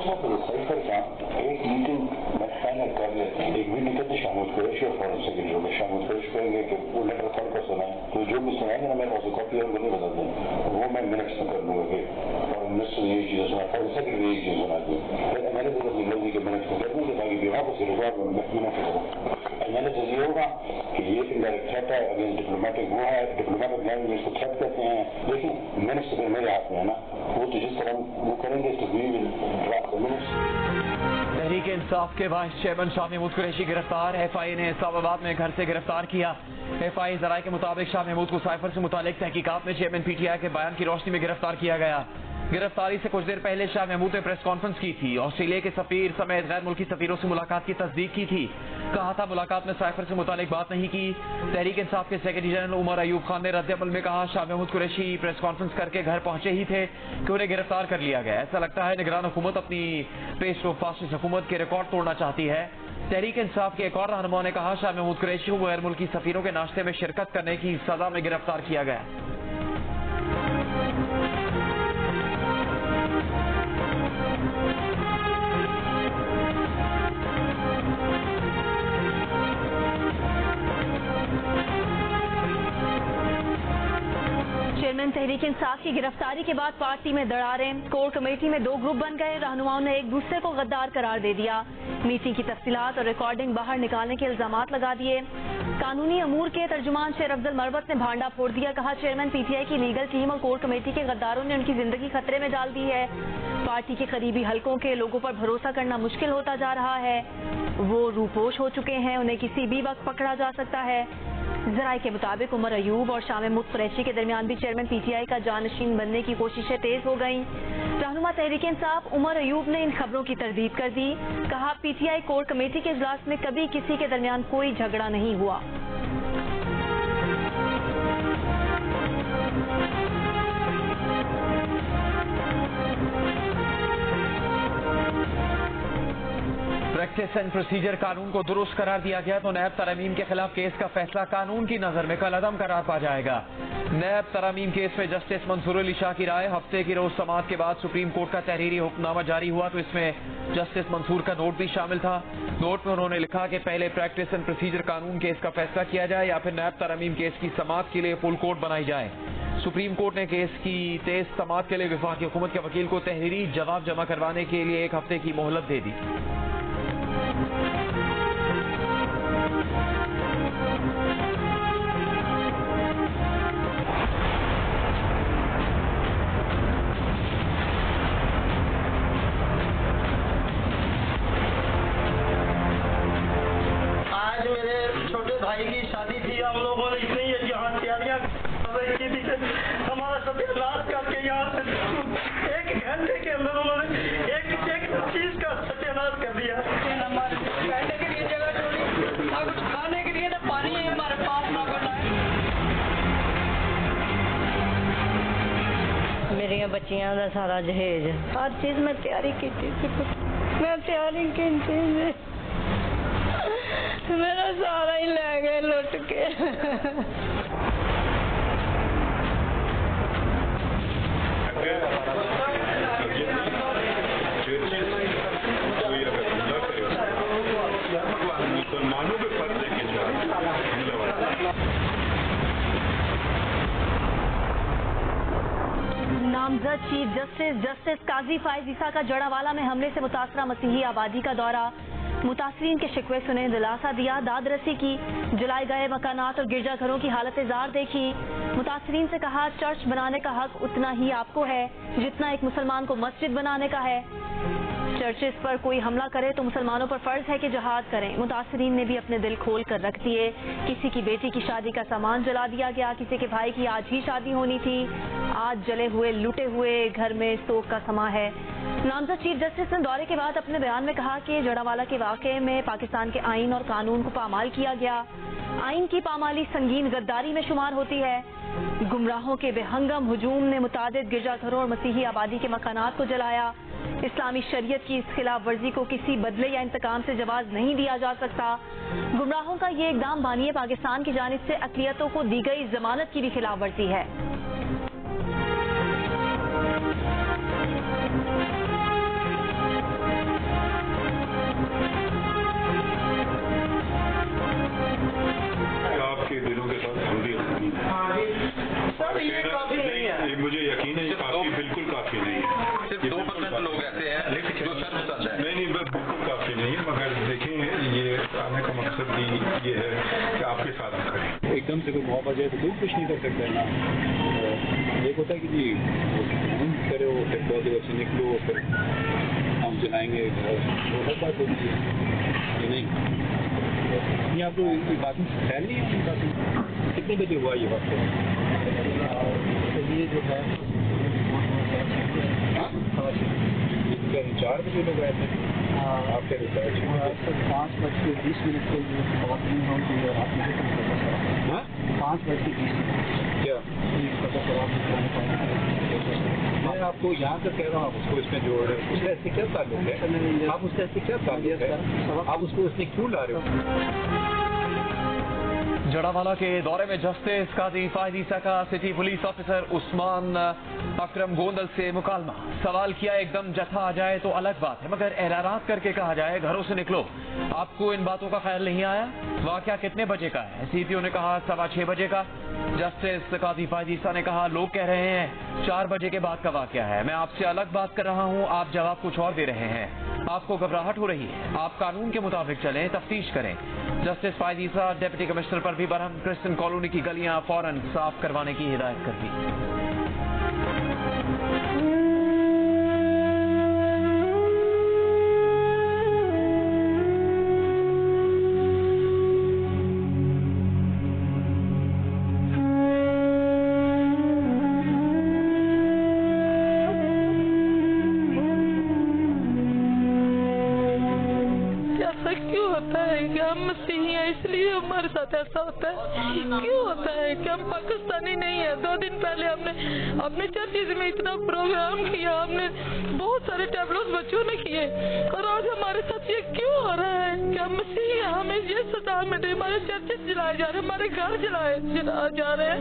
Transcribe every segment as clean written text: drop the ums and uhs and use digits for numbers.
Cipher کا ایک meeting میں فائنل کر لیتے ہیں. ایک میٹنگ کرتے شامل قریشی اور فارم سیکرٹری میں شامل قریش کریں گے کہ وہ لیٹر پڑھ کر سنائیں, تو جو بھی سنائیں گے نا میرے پاس کاپی اور نہیں بتا دیں, وہ میں منٹس میں کر لوں گا کہ فارم منسٹر نے یہ چیزیں سنا, فارم سیکرٹری یہ چیز سنا دی, میں نے بھی اپنی مرضی کے منٹس میں کر دوں گا تاکہ بیوہ کو صرف منٹ کروں. اینالیسس یہ ہوگا کہ یہ انڈائریکٹ تھریٹ ہے اگینسٹ ڈپلومیٹک, وہ ہے ڈپلومیٹک لینگویج کو تھریٹ کہتے ہیں. لیکن منٹس تو میرے ہاتھ میں ہے نا, وہ تو جس طرح وہ کریں گے تو وی will drop the minutes. Tehreek Insaf کے وائس چیئرمین شاہ محمود قریشی گرفتار. ایف آئی اے نے اسلام آباد میں گھر سے گرفتار کیا. ایف آئی اے ذرائع کے مطابق شاہ محمود کو سائفر سے متعلق تحقیقات میں چیئرمین پی ٹی آئی کے بیان کی روشنی میں گرفتار کیا گیا. گرفتاری سے کچھ دیر پہلے شاہ محمود نے پریس کانفرنس کی تھی. آسٹریلیا کے سفیر سمیت غیر ملکی سفیروں سے ملاقات کی تصدیق کی تھی. کہا تھا ملاقات میں سائفر سے متعلق بات نہیں کی. تحریک انصاف کے سیکرٹری جنرل عمر ایوب خان نے رد عمل میں کہا شاہ محمود قریشی پریس کانفرنس کر کے گھر پہنچے ہی تھے کہ انہیں گرفتار کر لیا گیا. ایسا لگتا ہے نگران حکومت اپنی پیش و فاسد حکومت کے ریکارڈ توڑنا چاہتی ہے. تحریک انصاف کے ایک اور رہنما نے کہا شاہ محمود قریشی کو غیر ملکی سفیروں کے ناشتے میں شرکت کرنے کی سزا میں گرفتار کیا گیا. چیئرمین تحریک انصاف کی گرفتاری کے بعد پارٹی میں دراڑیں. کور کمیٹی میں دو گروپ بن گئے. رہنماؤں نے ایک دوسرے کو غدار قرار دے دیا. میٹنگ کی تفصیلات اور ریکارڈنگ باہر نکالنے کے الزامات لگا دیے. قانونی امور کے ترجمان شیر افضل مروت نے بھانڈا پھوڑ دیا. کہا چیئرمین پی ٹی آئی کی لیگل ٹیم اور کور کمیٹی کے غداروں نے ان کی زندگی خطرے میں ڈال دی ہے. پارٹی کے قریبی حلقوں کے لوگوں پر بھروسہ کرنا مشکل ہوتا جا رہا ہے. وہ روپوش ہو چکے ہیں, انہیں کسی بھی وقت پکڑا جا سکتا ہے. ذرائع کے مطابق عمر ایوب اور شاہ محمود قریشی کے درمیان بھی چیئرمین پی ٹی آئی کا جانشین بننے کی کوششیں تیز ہو گئیں. رہنما تحریک انصاف عمر ایوب نے ان خبروں کی تردید کر دی. کہا P T I core committee کے اجلاس میں کبھی کسی کے درمیان کوئی جھگڑا نہیں ہوا. پریکٹس اینڈ پروسیجر قانون کو درست قرار دیا گیا تو نیب ترامیم کے خلاف کیس کا فیصلہ قانون کی نظر میں کل عدم قرار پا جائے گا. نیب ترامیم کیس میں جسٹس منصور علی شاہ کی رائے. ہفتے کی روز سماعت کے بعد سپریم کورٹ کا تحریری حکم نامہ جاری ہوا تو اس میں جسٹس منصور کا نوٹ بھی شامل تھا. نوٹ میں انہوں نے لکھا کہ پہلے پریکٹس اینڈ پروسیجر قانون کیس کا فیصلہ کیا جائے یا پھر نیب ترامیم کیس کی سماعت کے لیے فل کورٹ بنائی جائے. سپریم کورٹ نے کیس کی تیز سماعت کے لیے وفاقی حکومت کے وکیل کو تحریری جواب جمع کروانے کے لیے 1 ہفتے کی مہلت دے دی. آج میرے چھوٹے بھائی کی شادی تھی. ہم لوگوں نے اتنی یہاں تیاریاں کی تھی کہ ہمارا ستیہ کر کے یہاں سے 1 گھنٹے کے اندر انہوں نے ایک چیز کا ستیہ کر دیا. بیٹھنے کے لیے جگہ چھوڑی, نہ کچھ کھانے کے لیے نہ پانی ہے ہمارے پاس, نہ کچھ ہے. میری بچیاں کا سارا جہیز ہر چیز میں تیاری کی تھی. میں تیاری کی تھی, میرا سارا ہی لے گئے لٹ کے. مسلمانوں کے پردے کے نامزد چیف جسٹس قاضی فائز عیسیٰ کا جڑاوالا میں حملے سے متاثرہ مسیحی آبادی کا دورہ. متاثرین کے شکوے سنے, دلاسا دیا, داد رسی کی. جلائے گئے مکانات اور گرجا گھروں کی حالت زار دیکھی. متاثرین سے کہا چرچ بنانے کا حق اتنا ہی آپ کو ہے جتنا ایک مسلمان کو مسجد بنانے کا ہے. چرچز پر کوئی حملہ کرے تو مسلمانوں پر فرض ہے کہ جہاد کریں. متاثرین نے بھی اپنے دل کھول کر رکھ دیے. کسی کی بیٹی کی شادی کا سامان جلا دیا گیا, کسی کے بھائی کی آج ہی شادی ہونی تھی. آج جلے ہوئے لوٹے ہوئے گھر میں سوگ کا سما ہے. نامزد چیف جسٹس نے دورے کے بعد اپنے بیان میں کہا کہ جڑاوالا کے واقعے میں پاکستان کے آئین اور قانون کو پامال کیا گیا. آئین کی پامالی سنگین غداری میں شمار ہوتی ہے. گمراہوں کے بے ہنگم ہجوم نے متعدد گرجا گھروں اور مسیحی آبادی کے مکانات کو جلایا. اسلامی شریعت کی اس خلاف ورزی کو کسی بدلے یا انتقام سے جواز نہیں دیا جا سکتا. گمراہوں کا یہ اقدام بانی پاکستان کی جانب سے اقلیتوں کو دی گئی ضمانت کی بھی خلاف ورزی ہے. काफी नहीं है। सिर्फ 2% लोग ऐसे हैं जो सर पसंद है। नहीं बिल्कुल काफी नहीं है, मगर देखें ये आने का मकसद भी ये है कि आपके साथ करें। एकदम से कोई मौका जाए तो कोई कुछ नहीं कर सकता है ना। एक होता है कि जी करे हो, फिर बहुत देर से निकलो, फिर हम चलाएंगे, वो हर बात होती है। ये नहीं, ये आपको बातें फैल नहीं है। बातें कितने बजे हुआ ये बात? ये जो है 4 बजे लोग आए थे। आप क्या होता है 5:20 के लिए खवातीन होंगी और आप मुझे 5:20 क्या मैं आपको यहाँ तक कह रहा हूँ, आप उसको इसमें जोड़ रहे हो, उसका ऐसे क्या ताल्लुक है? आप उसका ऐसे क्या ताल्लुक है? आप उसको इसमें क्यों ला रहे हो? जड़ावाला के दौरे में जस्टिस काजी फाहिद ईसा का सिटी पुलिस ऑफिसर उस्मान अकरम गोंदल से मुकालमा। सवाल किया एकदम जत्था आ जाए तो अलग बात है, मगर एलानात करके कहा जाए घरों से निकलो, आपको इन बातों का ख्याल नहीं आया? वाकया कितने बजे का है? सीपीओ ने कहा 6:15 बजे का। जस्टिस काजी फाहिद ईसा ने कहा लोग कह रहे हैं 4 बजे के बाद का वाकया है, मैं आपसे अलग बात कर रहा हूँ, आप जवाब कुछ और दे रहे हैं, आपको घबराहट हो रही है, आप कानून के मुताबिक चलें, तफ्तीश करें। जस्टिस फाहिद ईसा डिप्टी कमिश्नर पर भी बरहम क्रिश्चियन कॉलोनी की गलियां फौरन साफ करवाने की हिदायत कर दी। इसलिए हमारे साथ ऐसा होता है, क्यों होता है कि हम पाकिस्तानी नहीं है? 2 दिन पहले हमने अपने चर्चिज में इतना प्रोग्राम किया, हमने बहुत सारे टैबलोस बच्चों ने किए, और आज हमारे साथ ये क्यों हो रहा है कि हम मसीही हैं, हमें ये सजा मिल रही, हमारे चर्चिज जलाए जा रहे हैं, हमारे घर जलाए जा रहे हैं।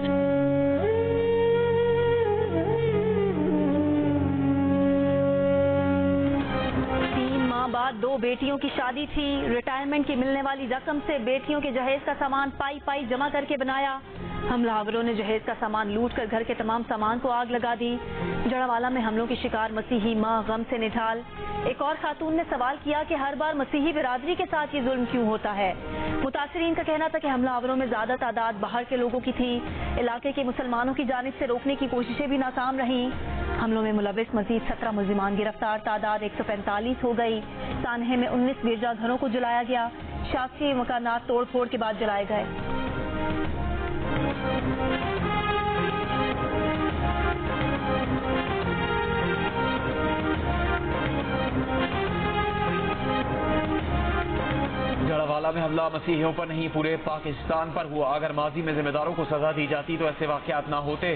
3 माह बाद 2 बेटियों की शादी थी। रिटायरमेंट की मिलने वाली रकम से बेटियों के जहेज का सामान पाई जमा करके बनाया। हमलावरों ने जहेज का सामान लूट कर घर के तमाम सामान को आग लगा दी। जड़ावाला में हमलों की शिकार मसीही माँ गम से निढाल। एक और खातून ने सवाल किया कि हर बार मसीही बिरादरी के साथ ये जुल्म क्यों होता है। मुतासरीन का कहना था कि हमलावरों में ज्यादा तादाद बाहर के लोगों की थी। इलाके के मुसलमानों की जानिब से रोकने की कोशिशें भी नाकाम रहीं। हमलों में मुलविस मजीद 17 मुल्जिमान गिरफ्तार, तादाद 145 हो गई। सानहे में 19 गिरजा घरों को जलाया गया। शासकीय मकानात तोड़ फोड़ के बाद जलाए गए। जड़ावाला में हमला मसीहियों पर नहीं पूरे पाकिस्तान पर हुआ। अगर माजी में जिम्मेदारों को सजा दी जाती तो ऐसे वाकयात ना होते।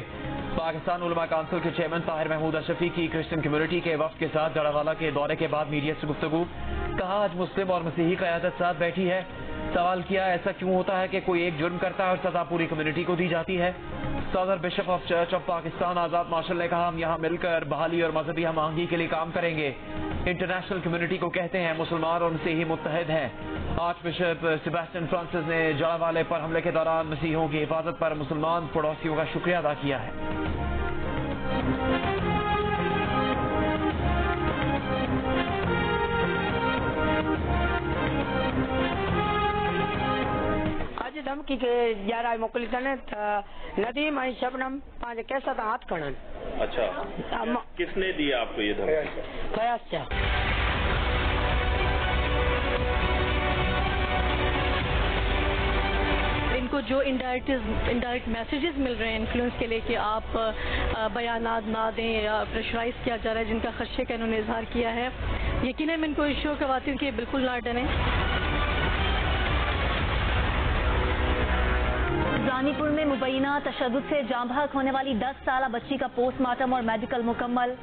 पाकिस्तान उलमा काउंसिल के चेयरमैन ताहिर महमूद अशरफी की क्रिश्चियन कम्युनिटी के वफ्द के साथ जड़ावाला के दौरे के बाद मीडिया से गुफ्तगू। कहा आज मुस्लिम और मसीही क़यादत साथ बैठी है। सवाल किया ऐसा क्यों होता है कि कोई एक जुर्म करता है और सजा पूरी कम्युनिटी को दी जाती है। सदर bishop of church of Pakistan Azad Marshall ने कहा हम यहाँ मिलकर बहाली और मजहबी हम आहंगी के लिए काम करेंगे। इंटरनेशनल कम्युनिटी को कहते हैं मुसलमान और मसीही मुत्तहद हैं। आर्च बिशप सेबेस्टियन फ्रांसिस ने जड़ावाले पर हमले के दौरान मसीहियों की हिफाजत पर मुसलमान पड़ोसियों का शुक्रिया अदा किया है। धमकी के यारा मोकली तने नदीम आई शबनम पांच कैसा था हाथ खड़न। अच्छा, किसने दिया आपको ये धमकी? फयाज। इनको जो इनडायरेक्ट मैसेजेस मिल रहे हैं इन्फ्लुएंस के लिए कि आप बयानात ना दें या प्रेशराइज किया जा रहा है, जिनका खदशे का इन्होंने इजहार किया है, यकीनन मैं इनको इश्योर करवाती हूँ कि बिल्कुल ना डरें। रानीपुर में मुबैना तशद्दुद से जाँ बहक होने वाली 10 साला बच्ची का पोस्टमार्टम और मेडिकल मुकम्मल।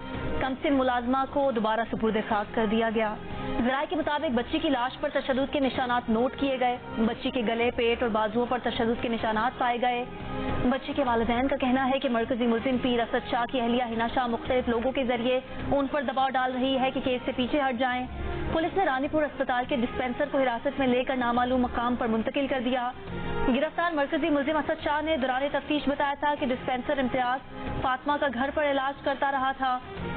कमसिन मुलाजमा को दोबारा सुपुर्द खाक कर दिया गया। ज़राए के मुताबिक बच्ची की लाश पर तशद्दुद के निशानात नोट किए गए। बच्ची के गले, पेट और बाजुओं पर तशद्दुद के निशानात पाए गए। बच्ची के वालिदैन का कहना है कि मरकजी मुल्जिम पीर असद शाह की अहलिया हिना शाह मुख्तलिफ लोगों के जरिए उन पर दबाव डाल रही है कि केस से पीछे हट जाएं। पुलिस ने रानीपुर अस्पताल के डिस्पेंसर को हिरासत में लेकर नामालूम मकाम पर मुंतकिल कर दिया। गिरफ्तार मरकजी मुलजिम असद शाह ने दौरान तफ्तीश बताया था कि डिस्पेंसर इम्तियाज फातिमा का घर पर इलाज करता रहा था।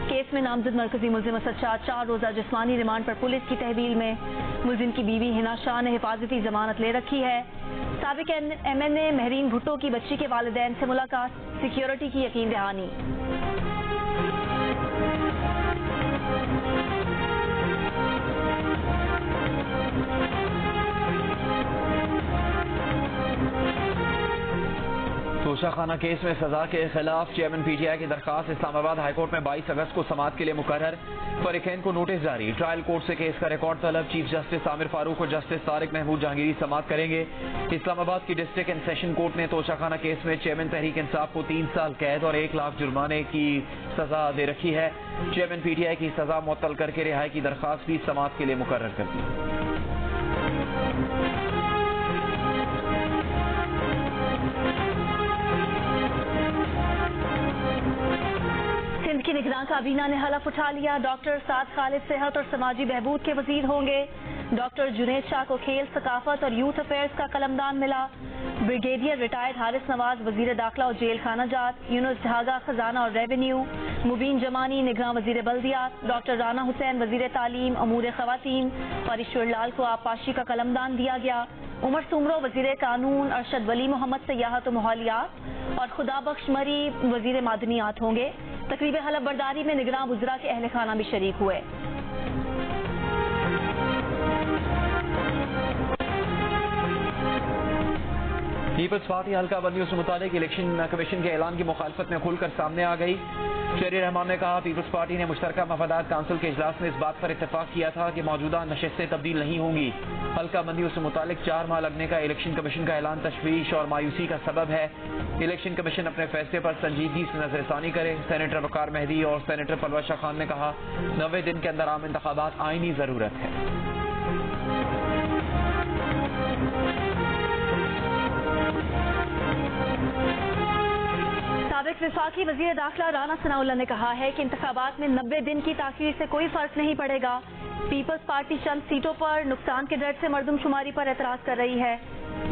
केस में नामजद मरकजी मुलजिम असद शाह 4 रोजा जिस्मानी रिमांड पर पुलिस की तहवील में। मुलजिम की बीवी हिना शाह ने हिफाजती जमानत ले रखी है। साबिक MNA महरीन भुट्टो की बच्ची के वालिदैन से मुलाकात, सिक्योरिटी की यकीन दहानी। तोशाखाना केस में सजा के खिलाफ चेयरमैन PTI की दरखास्त इस्लामाबाद हाईकोर्ट में 22 अगस्त को समाअत के लिए मुकर्रर। फरीकैन को नोटिस जारी। ट्रायल कोर्ट से केस का रिकॉर्ड तलब। चीफ जस्टिस आमिर फारूक और जस्टिस तारिक महमूद जहांगीरी समाअत करेंगे। इस्लामाबाद की डिस्ट्रिक्ट एंड सेशन कोर्ट ने तोशाखाना केस में चेयरमैन तहरीक इंसाफ को 3 साल कैद और 1 लाख जुर्माने की सजा दे रखी है। चेयरमैन PTI की सजा मुअत्तल करके रिहाई की दरखास्त भी समाअत के लिए मुकर्रर कर दी। सिंध की निगरान काबीना ने हलफ उठा लिया। डॉक्टर साद खालिद सेहत और समाजी बहबूद के वजीर होंगे। डॉक्टर जुनेद शाह को खेल, सकाफत और यूथ अफेयर्स का कलमदान मिला। ब्रिगेडियर रिटायर्ड हारिस नवाज वजीर दाखिला और जेल खाना जात। यूनुस ढागा खजाना और रेवेन्यू। मुबीन जमानी निगरान वजीर बल्दियात। डॉक्टर राना हुसैन वजीर तालीम अमूर खवातीन और ईश्वर लाल को आबपाशी का कलमदान दिया गया। उमर सुमरो वजीर कानून, अरशद वली मोहम्मद सयाहत और माहौलियात और खुदा बख्श मरी वजीर मादनियात होंगे। तकरीब हलफ बर्दारी में निगरान वज़रा के अहल खाना भी शरीक हुए। पीपल्स पार्टी हल्का बंदियों से मुतालिक इलेक्शन कमीशन के ऐलान की मुखालफत में खुलकर सामने आ गई। शहरी रहमान ने कहा, पीपल्स पार्टी ने मुश्तरका मफादात काउंसिल के इजलास में इस बात पर इत्तेफाक किया था कि मौजूदा नशिस्तें तब्दील नहीं होंगी। हल्का बंदियों से मुतालिक 4 माह लगने का इलेक्शन कमीशन का ऐलान तशवीश और मायूसी का सबब है। इलेक्शन कमीशन अपने फैसले पर संजीदगी से नजरसानी करे। सेनेटर वकार मेहदी और सेनेटर पलवा शाह खान ने कहा, 90 दिन के अंदर आम इंतखाबात आईनी जरूरत है। साबिक विफाकी वजीर दाखिला राना सनाउल्लाह ने कहा है कि इंतखाबात में 90 दिन की ताखीर से कोई फर्क नहीं पड़ेगा। पीपल्स पार्टी चंद सीटों पर नुकसान के डर से मर्दमशुमारी पर एतराज कर रही है।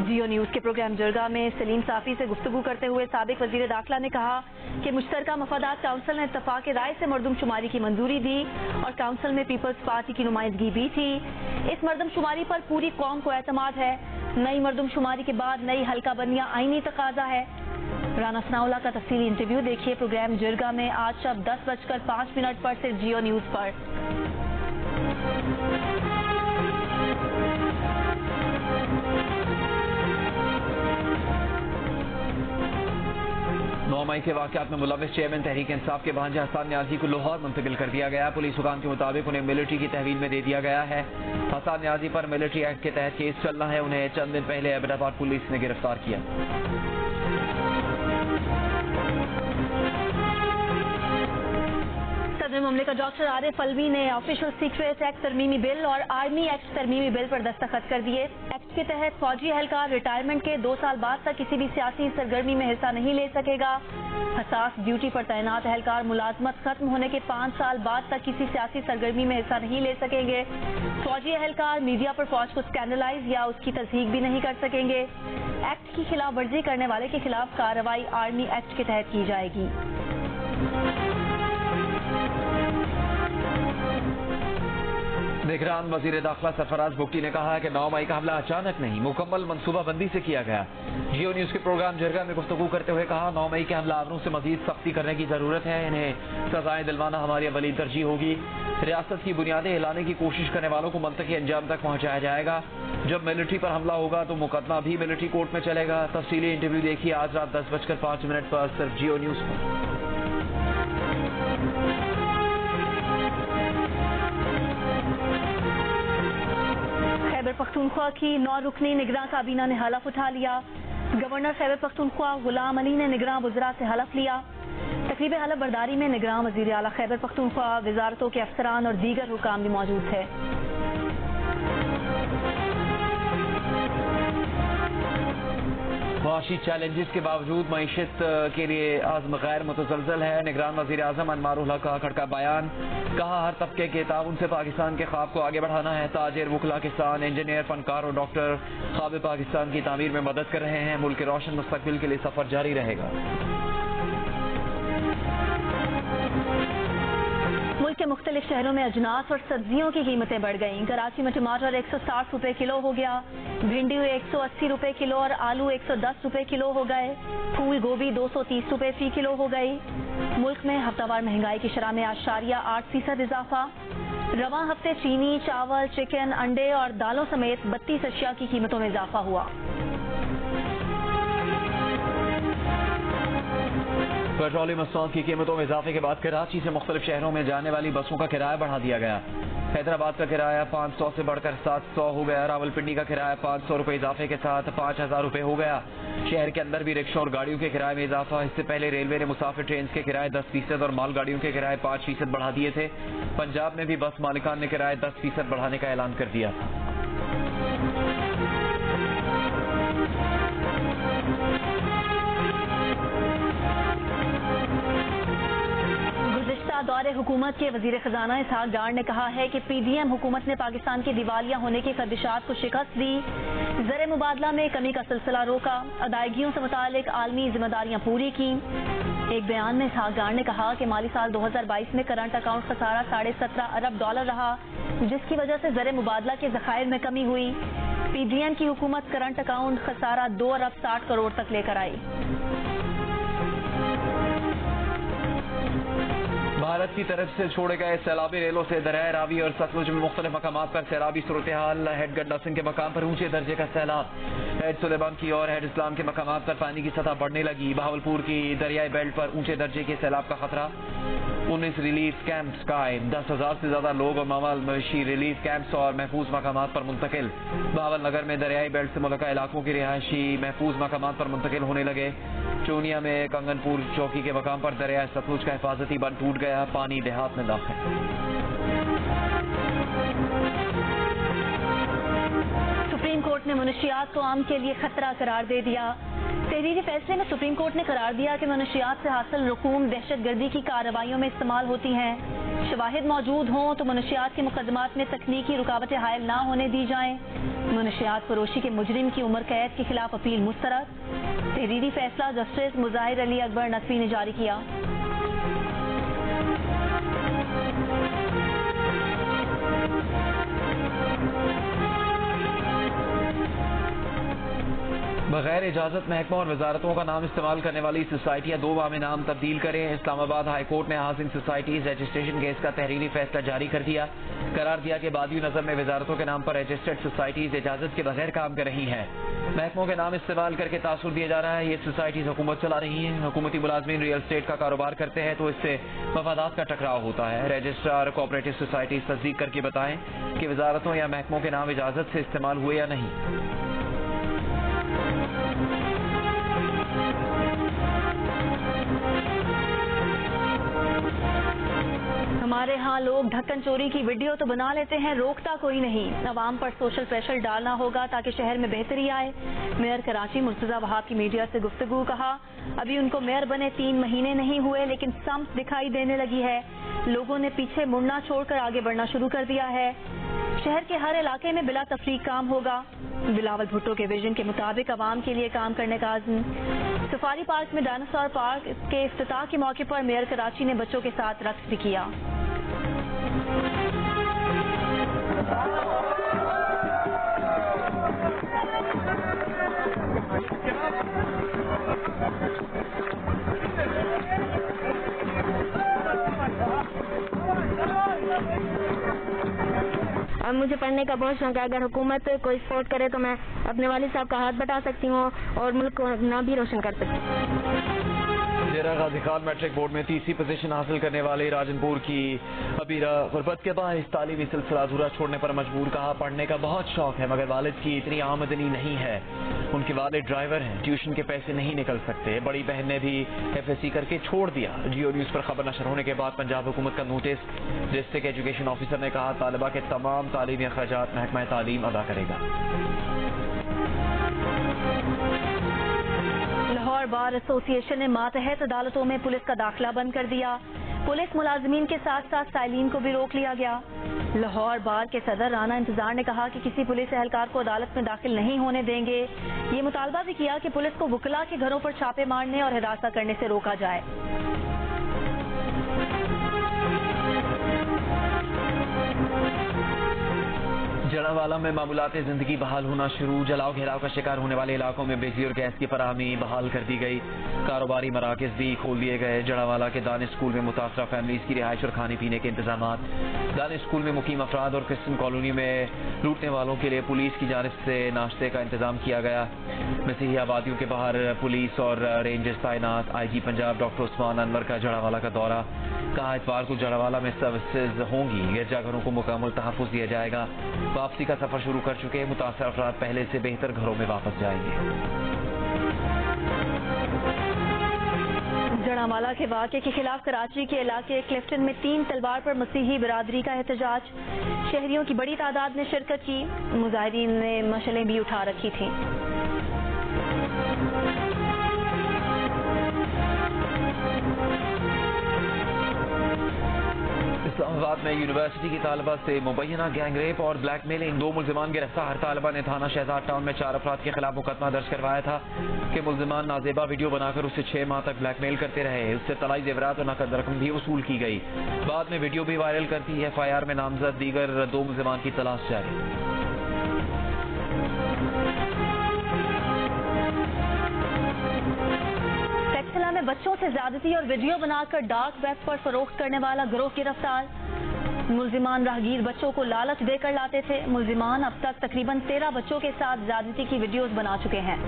जियो न्यूज के प्रोग्राम जरगा में सलीम साफी से गुफ्तगू करते हुए साबिक वजीर दाखिला ने कहा कि मुश्तरका मफादात काउंसिल ने इत्तफाक राय से मर्दमशुमारी की मंजूरी दी और काउंसिल में पीपल्स पार्टी की नुमाइंदगी भी थी। इस मर्दमशुमारी पर पूरी कौम को एतमाद है। नई मर्दमशुमारी के बाद नई हल्का बंदियां आईनी तकाजा है। राना सनाउल्लाह का तफसीली इंटरव्यू देखिए प्रोग्राम जिरगा में आज शब 10:05 पर सिर्फ जियो न्यूज पर। 9 मई के वाक़यात में मुलविस चेयरमैन तहरीक इंसाफ के भांजे हसन न्याजी को लाहौर मुंतकिल कर दिया गया। पुलिस हुकाम के मुताबिक उन्हें मिलिट्री की तहवील में दे दिया गया है। हसन न्याजी पर मिलिट्री एक्ट के तहत केस चलना है। उन्हें चंद दिन पहले एबटाबाद पुलिस ने गिरफ्तार किया। सदर मुमलिकत डॉक्टर आरिफ अलवी ने ऑफिशियल सीक्रेट एक्ट तरमीमी बिल और आर्मी एक्ट तरमीमी बिल पर दस्तखत कर दिए। एक्ट के तहत फौजी एहलकार रिटायरमेंट के 2 साल बाद तक किसी भी सियासी सरगर्मी में हिस्सा नहीं ले सकेगा। हसास ड्यूटी पर तैनात एहलकार मुलाजमत खत्म होने के 5 साल बाद तक किसी सियासी सरगर्मी में हिस्सा नहीं ले सकेंगे। फौजी एहलकार मीडिया पर फौज को स्कैंडलाइज या उसकी तस्दीक भी नहीं कर सकेंगे। एक्ट की खिलाफ वर्जी करने वाले के खिलाफ कार्रवाई आर्मी एक्ट के तहत की जाएगी। निगरान वजीर दाखिला सरफराज बुगटी ने कहा है कि 9 मई का हमला अचानक नहीं, मुकम्मल मनसूबाबंदी से किया गया। जियो न्यूज के प्रोग्राम जरगा में गुफ्तगू करते हुए कहा, 9 मई के हमलावरों से मजीद सख्ती करने की जरूरत है। इन्हें सजाएं दिलवाना हमारी अवली तरजीह होगी। रियासत की बुनियादें हिलाने की कोशिश करने वालों को मंतकी अंजाम तक पहुंचाया जाएगा। जब मिलिट्री पर हमला होगा तो मुकदमा भी मिलिट्री कोर्ट में चलेगा। तफसीली इंटरव्यू देखिए आज रात 10:05 पर सिर्फ जियो न्यूज पर। खैबर पख्तूनख्वा की 9 रुकनी निगरान काबीना ने हलफ उठा लिया। गवर्नर खैबर पख्तूनख्वा गुलाम अली ने निगरान वज़रा से हलफ लिया। तकरीब हलफ बर्दारी में निगरान वज़ीर आला खैबर पख्तूनख्वा, वजारतों के अफसरान और दीगर हुकाम भी मौजूद थे। معاشی چیلنجز کے باوجود معیشت کے لیے عزم غیر متزلزل ہے. نگران وزیر اعظم انوار الحق کا کھڑکا بیان. کہا ہر طبقے کے تعاون سے پاکستان کے خواب کو آگے بڑھانا ہے. تاجر، وکلا، کسان، انجینئر، فنکار اور ڈاکٹر خواب پاکستان کی تعمیر میں مدد کر رہے ہیں. ملک کے روشن مستقبل کے لیے سفر جاری رہے گا. ملک کے مختلف شہروں میں اجناس اور سبزیوں کی قیمتیں بڑھ گئیں. کراچی میں ٹماٹر 160 روپے کلو ہو گیا، بھنڈی 180 روپے کلو اور آلو 110 روپے کلو ہو گئے. پھول گوبھی 230 روپے فی کلو ہو گئی. ملک میں ہفتہ وار مہنگائی کی شرح میں 8.8% اضافہ. رواں ہفتے چینی، چاول، چکن، انڈے اور دالوں سمیت 32 اشیاء کی قیمتوں میں اضافہ ہوا. پیٹرولیم مصنوعات کی قیمتوں میں اضافے کے بعد کراچی سے مختلف شہروں میں جانے والی بسوں کا کرایہ بڑھا دیا گیا. حیدرآباد کا کرایہ 500 سے بڑھ کر 700 ہو گیا. راولپنڈی کا کرایہ 500 روپے اضافے کے ساتھ 5000 روپے ہو گیا. شہر کے اندر بھی رکشوں اور گاڑیوں کے کرایے میں اضافہ. اس سے پہلے ریلوے نے مسافر ٹرینز کے کرایے 10% اور مال گاڑیوں کے کرایے 5% بڑھا دیے تھے. پنجاب میں بھی بس مالکان نے کرایے 10% بڑھانے کا اعلان کر دیا تھا. دور حکومت کے وزیر خزانہ اسحاق ڈار نے کہا ہے کہ پی ڈی ایم حکومت نے پاکستان کے دیوالیہ ہونے کے خدشات کو شکست دی. زر مبادلہ میں کمی کا سلسلہ روکا، ادائیگیوں سے متعلق عالمی ذمہ داریاں پوری کی. ایک بیان میں اسحاق ڈار نے کہا کہ مالی سال 2022 میں کرنٹ اکاؤنٹ خسارہ $17.5 ارب رہا، جس کی وجہ سے زر مبادلہ کے ذخائر میں کمی ہوئی. پی ڈی ایم کی حکومت کرنٹ اکاؤنٹ خسارہ 2 ارب 60 کروڑ تک لے کر آئی. بھارت کی طرف سے چھوڑے گئے سیلابی ریلوں سے دریائے راوی اور ستلج میں مختلف مقامات پر سیلابی صورتحال. ہیڈ گڈ لسن کے مقام پر اونچے درجے کا سیلاب. ہیڈ سلیمان کی اور ہیڈ اسلام کے مقامات پر پانی کی سطح بڑھنے لگی. بہاولپور کی دریائی بیلٹ پر اونچے درجے کے سیلاب کا خطرہ. 19 ریلیف کیمپس قائم. 10,000 سے زیادہ لوگ اور مویشی ریلیف کیمپس اور محفوظ مقامات پر منتقل. بہاول نگر میں دریائی بیلٹ سے ملکہ علاقوں کے رہائشی محفوظ مقامات پر منتقل ہونے لگے. چونیا میں کنگن پور چوکی کے مقام پر دریائے ستلج کا حفاظتی بند ٹوٹ گیا. پانی دیہات میں داخل. سپریم کورٹ نے منشیات کو عام کے لیے خطرہ قرار دے دیا. تحریری فیصلے میں سپریم کورٹ نے قرار دیا کہ منشیات سے حاصل رقوم دہشت گردی کی کارروائیوں میں استعمال ہوتی ہیں. شواہد موجود ہوں تو منشیات کے مقدمات میں تکنیکی رکاوٹیں حائل نہ ہونے دی جائیں. منشیات فروشی کے مجرم کی عمر قید کے خلاف اپیل مسترد. تحریری فیصلہ جسٹس مظاہر علی اکبر نقوی نے جاری کیا. بغیر اجازت محکموں اور وزارتوں کا نام استعمال کرنے والی سوسائٹیاں 2 ماہ میں نام تبدیل کریں. اسلام آباد ہائی کورٹ نے ہاؤسنگ سوسائٹیز رجسٹریشن کیس کا تحریری فیصلہ جاری کر دیا. قرار دیا کہ بادی نظر میں وزارتوں کے نام پر رجسٹرڈ سوسائٹیز اجازت کے بغیر کام کر رہی ہیں. محکموں کے نام استعمال کر کے تاثر دیا جا رہا ہے. یہ سوسائٹیز حکومت چلا رہی ہیں. حکومتی ملازمین ریئل اسٹیٹ کا کاروبار کرتے ہیں تو اس سے مفادات کا ٹکراؤ ہوتا ہے. رجسٹرار کوآپریٹو سوسائٹیز تصدیق کر کے بتائیں کہ وزارتوں یا محکموں کے نام اجازت سے استعمال ہوئے یا نہیں. ہمارے ہاں لوگ ڈھکن چوری کی ویڈیو تو بنا لیتے ہیں، روکتا کوئی نہیں. عوام پر سوشل پریشر ڈالنا ہوگا تاکہ شہر میں بہتری آئے. میئر کراچی مرتضی وہاب کی میڈیا سے گفتگو. کہا ابھی ان کو میئر بنے 3 مہینے نہیں ہوئے لیکن سمت دکھائی دینے لگی ہے. لوگوں نے پیچھے مڑنا چھوڑ کر آگے بڑھنا شروع کر دیا ہے. شہر کے ہر علاقے میں بلا تفریق کام ہوگا. بلاول بھٹو کے ویژن کے مطابق عوام کے لیے کام کرنے کا عزم. سفاری پارک میں ڈائناسور پارک کے افتتاح کے موقع پر میئر کراچی نے بچوں کے ساتھ رقص بھی کیا. اب مجھے پڑھنے کا بہت شوق ہے. اگر حکومت کوئی سپورٹ کرے تو میں اپنے والد صاحب کا ہاتھ بٹا سکتی ہوں اور ملک کو نام بھی روشن کر سکتی ہوں. ڈیرہ غازی خان میٹرک بورڈ میں 30 پوزیشن حاصل کرنے والی راجن پور کی ابیرہ غربت کے باعث تعلیمی سلسلہ ادھورا چھوڑنے پر مجبور. کہا پڑھنے کا بہت شوق ہے مگر والد کی اتنی آمدنی نہیں ہے. ان کے والد ڈرائیور ہیں، ٹیوشن کے پیسے نہیں نکل سکتے. بڑی بہن نے بھی FSC کر کے چھوڑ دیا. جیو نیوز پر خبر نشر ہونے کے بعد پنجاب حکومت کا نوٹس. ڈسٹرکٹ ایجوکیشن آفیسر نے کہا طالبہ کے تمام تعلیمی اخراجات محکمہ تعلیم ادا کرے گا. लाहौर बार एसोसिएशन ने मातहत अदालतों में पुलिस का दाखिला बंद कर दिया। पुलिस मुलाजमीन के साथ साथ साइलिन को भी रोक लिया गया। लाहौर बार के सदर राना इंतजार ने कहा कि किसी पुलिस एहलकार को अदालत में दाखिल नहीं होने देंगे। ये मुतालबा भी किया कि पुलिस को वकला के घरों पर छापे मारने और हिरासत करने से रोका जाए। जड़ावाला में मामूलात जिंदगी बहाल होना शुरू। जलाओ घेराव का शिकार होने वाले इलाकों में बिजली और गैस की फराहमी बहाल कर दी गई। कारोबारी मराकज भी खोल दिए गए। जड़ावाला के दानिश स्कूल में मुतासरा फैमिलीज की रिहाइश और खाने पीने के इंतजाम। दानिश स्कूल में मुकीम अफराद और क्रिश्चियन कॉलोनी में लूटने वालों के लिए पुलिस की जानिब से नाश्ते का इंतजाम किया गया। मसीही आबादियों के बाहर पुलिस और रेंजर्स तैनात। IG पंजाब डॉक्टर उस्मान अनवर का जड़ावाला का दौरा। कहा इतवार को जड़ावाला में सर्विसेज होंगी। गिरजाघरों को मुकम्मल तहफ़्फ़ुज़ दिया जाएगा। वापसी का सफर शुरू कर चुके मुतासर अफराद पहले से बेहतर घरों में वापस जाएंगे। जड़ावाला के वाक़े के खिलाफ कराची के इलाके क्लिफ्टन में 3 तलवार पर मसीही बिरादरी का एहतजाज। शहरियों की बड़ी तादाद ने शिरकत की। मुजाहिरीन ने मशलें भी उठा रखी थी। इस्लामाबाद में यूनिवर्सिटी की तालिबा से मुबैना गैंग रेप और ब्लैकमेलिंग। 2 मुल्जिमान गिरफ्तार। तालिबा ने थाना शहजाद टाउन में 4 अफराद के खिलाफ मुकदमा दर्ज करवाया था कि मुल्जिमान नाजेबा वीडियो बनाकर उसे 6 माह तक ब्लैकमेल करते रहे। उससे तलाई जेवरात और नकद रकम भी वसूल की गई। बाद में वीडियो भी वायरल कर दी। FIR में नामजद दीगर 2 मुल्जिमान की तलाश जारी। में बच्चों से ज्यादती और वीडियो बनाकर डार्क वेब पर फरोख्त करने वाला गिरोह गिरफ्तार। मुल्जिमान राहगीर बच्चों को लालच देकर लाते थे। मुल्जिमान अब तक तकरीबन 13 बच्चों के साथ ज्यादती की वीडियोस बना चुके हैं।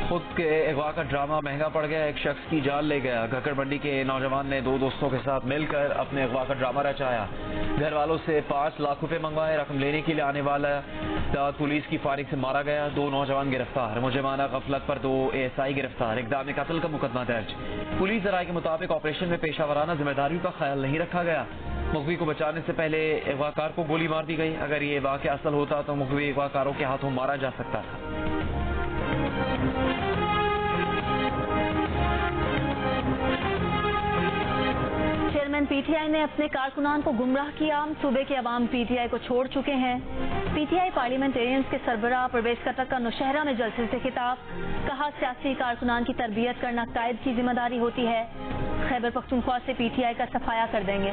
खुद के अगवा का ड्रामा महंगा पड़ गया। एक शख्स की जान ले गया। घक्कड़ मंडी के नौजवान ने 2 दोस्तों के साथ मिलकर अपने अगवा का ड्रामा रचाया। घर वालों से 5 लाख रुपए मंगवाए। रकम लेने के लिए आने वाला पुलिस की फायरिंग से मारा गया। 2 नौजवान गिरफ्तार। मुजरिमाना गफलत पर 2 ASI गिरफ्तार। इक़दाम कत्ल का मुकदमा दर्ज। पुलिस ज़राए के मुताबिक ऑपरेशन में पेशावराना जिम्मेदारियों का ख्याल नहीं रखा गया। मुखबी को बचाने से पहले अगवाकार को गोली मार दी गई। अगर ये वाक़या असल होता तो मुखबी अगवाकारों के हाथों मारा जा सकता था। चेयरमैन PTI ने अपने कारकुनान को गुमराह किया। सूबे के अवाम PTI को छोड़ चुके हैं। PTI पार्लियामेंटेरियंस के सरबराह परवेज खट्टर का नौशहरा में जलसे से खिताब। कहा सियासी कारकुनान की तरबियत करना कायद की जिम्मेदारी होती है। खैबर पख्तूनख्वा से PTI का सफाया कर देंगे।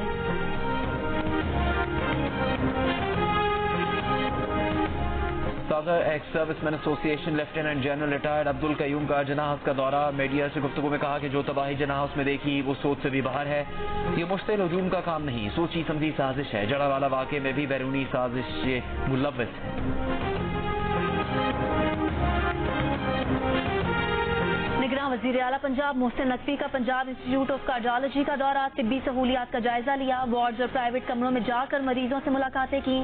सदर ex serviceman association lieutenant general retired Abdul Qayyum का जना हाउस का दौरा। मीडिया से गुफ्तगू में कहा कि जो तबाही जना हाउस में देखी वो सोच से भी बाहर है। ये मुश्तिल हजूम का काम नहीं, सोची समझी साजिश है। जड़ावाला वाक़े में भी बैरूनी साजिश मुलव्वस है। निगरान वज़ीर आला पंजाब मोहसिन नकवी का पंजाब इंस्टीट्यूट ऑफ कार्डियोलॉजी का दौरा। तिब्बी सहूलियात का जायजा लिया। वार्ड्स और प्राइवेट कमरों में जाकर मरीजों से मुलाकातें की।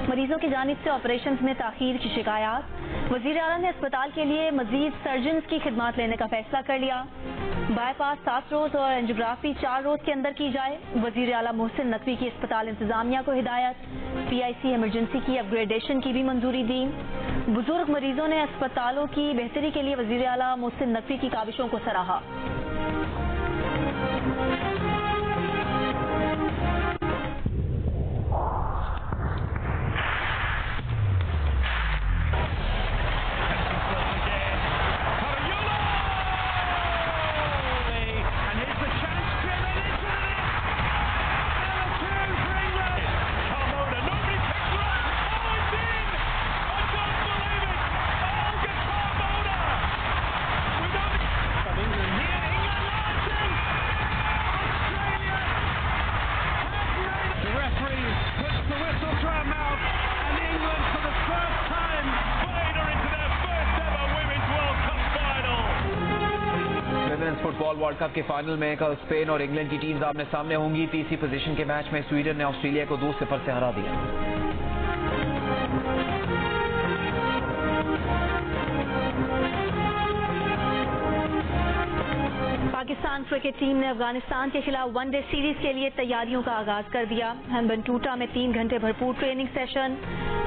मरीजों की जानिब से ऑपरेशन में ताखीर की शिकायत। वज़ीर आला ने अस्पताल के लिए मजीद सर्जन्स की खिदमत लेने का फैसला कर लिया। बाईपास 7 रोज और एंजियोग्राफी 4 रोज के अंदर की जाए। वज़ीर आला मोहसिन नकवी की अस्पताल इंतजामिया को हिदायत। PIC इमरजेंसी की अपग्रेडेशन की भी मंजूरी दी। बुजुर्ग मरीजों ने अस्पतालों की बेहतरी के लिए वज़ीर आला मोहसिन नकवी की काविशों को सराहा। फुटबॉल वर्ल्ड कप के फाइनल में कल स्पेन और इंग्लैंड की टीम्स आमने सामने होंगी। तीसरी पोजीशन के मैच में स्वीडन ने ऑस्ट्रेलिया को 2-0 से हरा दिया। पाकिस्तान क्रिकेट टीम ने अफगानिस्तान के खिलाफ वनडे सीरीज के लिए तैयारियों का आगाज कर दिया। हम्बनटूटा में 3 घंटे भरपूर ट्रेनिंग सेशन।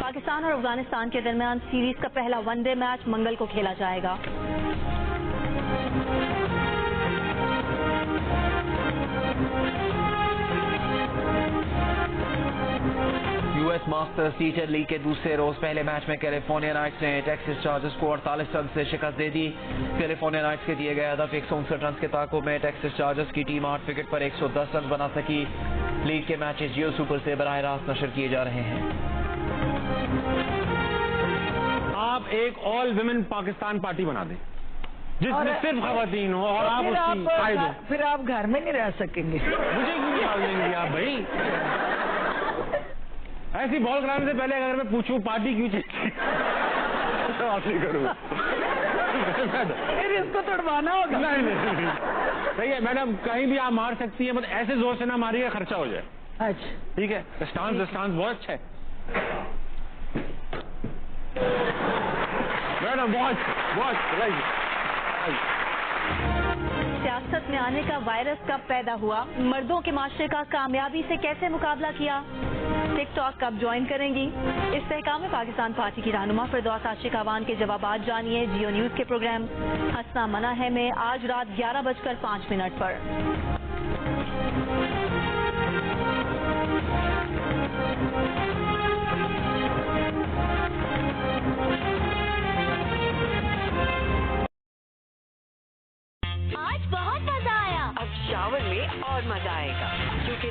पाकिस्तान और अफगानिस्तान के दरमियान सीरीज का पहला वनडे मैच मंगल को खेला जाएगा। यूएस मास्टर्स टीचर लीग के दूसरे रोज पहले मैच में कैलिफोर्निया नाइट्स ने टेक्सास चार्जर्स को 48 रन से शिकस्त दे दी। कैलिफोर्निया नाइट्स के दिए गए हदफ 159 रन के ताकुब में टेक्सास चार्जर्स की टीम 8 विकेट पर 110 रन बना सकी। लीग के मैचेस जियो सुपर से बराह रास्त नशर किए जा रहे हैं। आप एक ऑल विमेन पाकिस्तान पार्टी बना दें जिसमें सिर्फ खवातीन हो और आप उसकी फायदे दो। फिर आप घर में नहीं रह सकेंगे। मुझे क्यों निकाल देंगे आप भाई? ऐसी बॉल कराने से पहले अगर मैं पूछूं पार्टी क्यों चाहिए सवाल नहीं करूँगा। फिर इसको तोड़वाना होगा। नहीं सही है मैडम, कहीं भी आप मार सकती है, मतलब ऐसे जोर से ना मारिए खर्चा हो जाए। अच्छा ठीक है, स्टांस बहुत अच्छा है मैडम, बहुत सियासत में आने का वायरस कब पैदा हुआ? मर्दों के माशरे का कामयाबी से कैसे मुकाबला किया? टिक टॉक कब ज्वाइन करेंगी? इस्तेहकाम में पाकिस्तान पार्टी की रहनुमा फिरदौस आशिक अवान के जवाबात जानिए जियो न्यूज के प्रोग्राम हंसना मना है में आज रात 11:05 पर। आज बहुत मजा आया। अब शावर में और मजा आएगा क्योंकि